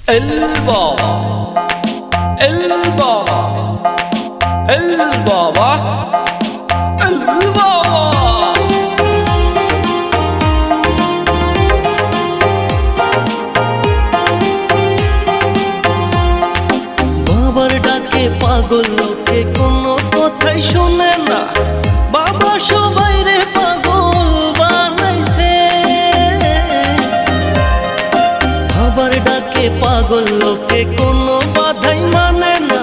El Baba, El Baba, El Baba, El Baba। বাবার ডাকে পাগল লোকে কোনো কথাই শোনে না, বাবা সবাই রে পাগল বানাইছে। বাবার ডাকে পাগল লোকে কোনো বাধাই মানে না,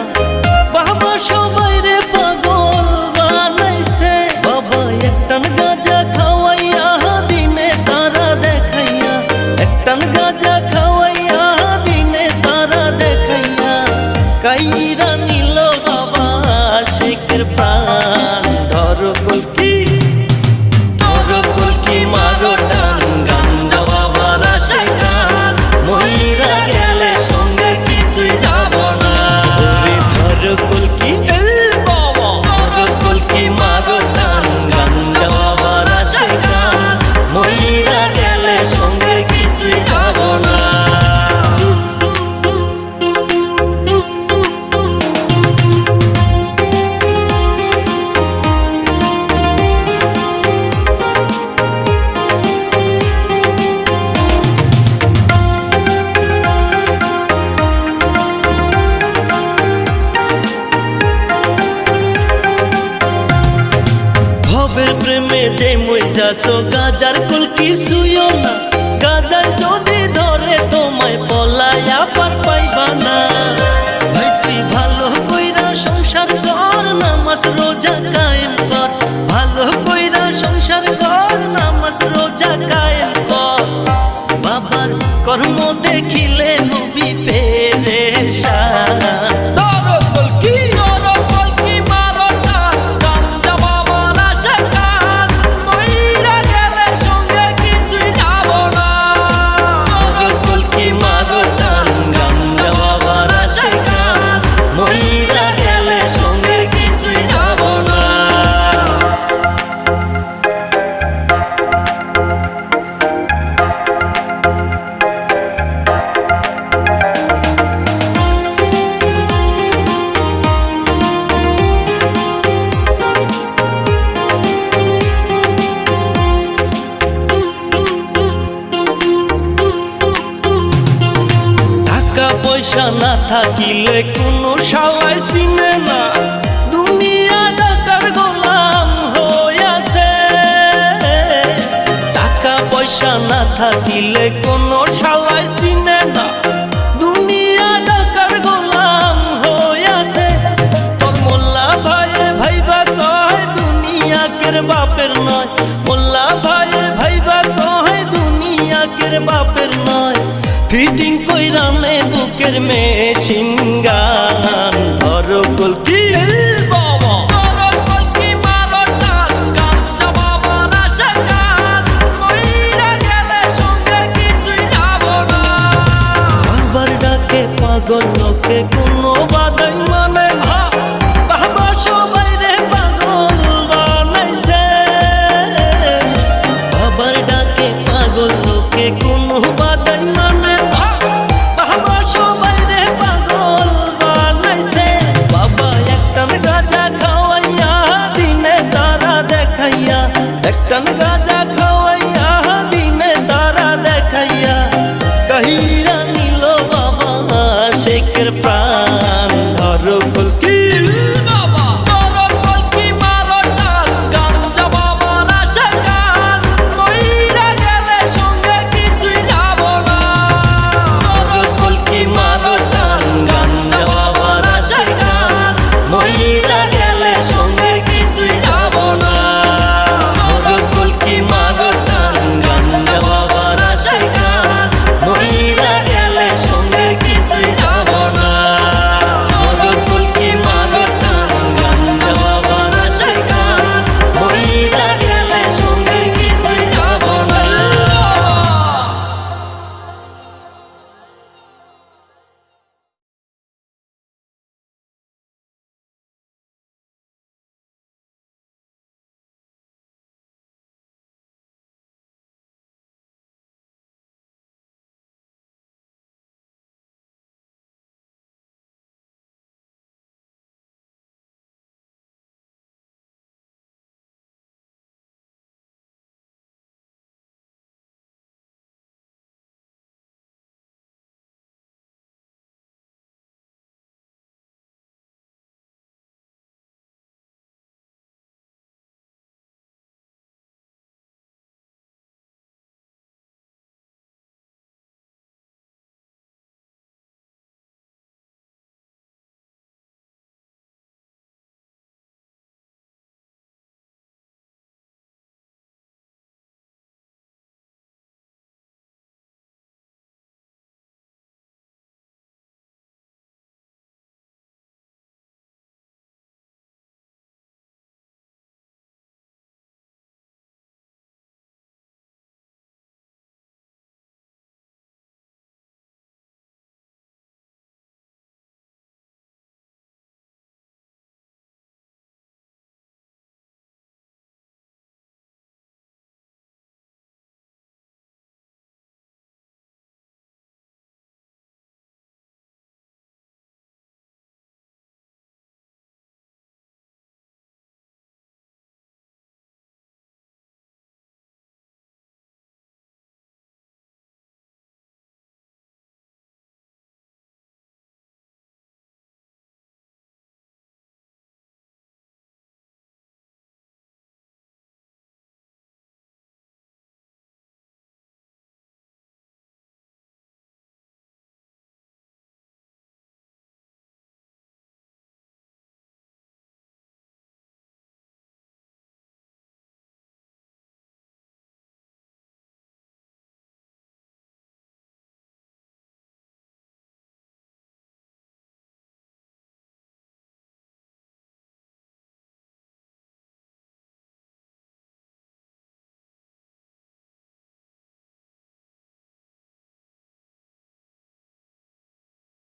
বাবা সবাই রে পাগল বানাইছে। বাবা একটান গাঁজা খাওয়াইয়া দিনে তারা দেখাইয়া, একটান গাঁজা খাওয়াইয়া দিনে তারা দেখাইয়া কাইরা নিল বাবা শেখের প্রাণ। ধরো কলকি, ধরো কলকি, মারো টান, গাঞ্জা বাবার আসে গান, মইরা গেলে সঙ্গে কিছুই যাব না। ধরো কলকি, ধরো কলকি, মারো টান, গাঞ্জা বাবার আসে গান, মইরা গেলে সঙ্গে কিছুই যাব না। প্রেমে যে মই যাসো গাজার কুল কিছুইও না, গাজার যদি ধরে তোমায় পলায়া পার পাইবা না। ভাই তুই ভালো কইরা সংসার কর, নামাজ রোজা কায়েম কর, ভালো কইরা সংসার কর, নামাজ রোজা কায়েম কর। বাবার কর্ম দেখিলে নবী পেরেশান। পয়সা না থাকিলে কোনো শালাই চিনে না, দুনিয়া টাকার গোলাম হইয়াছে। টাকা পয়সা না থাকিলে কোনো শালাই চিনে না, দুনিয়া টাকার গোলাম হইয়াছে। তোর মোল্লা ভাইয়ে ভাইবা কয় দুনিয়াকের বাপের নয়, মোল্লা ভাইয়ে ভাইবা কয় দুনিয়াকের বাপের নয়। ফিটিং কইরা নে বুকের মেশিন গান। ধরো কলকি, বাবার ডাকে পাগল লোকে কোনো বাধাই মানে না, বাবা সবাই রে পাগল বানাইছে। বাবার ডাকে পাগল লোকে কোনো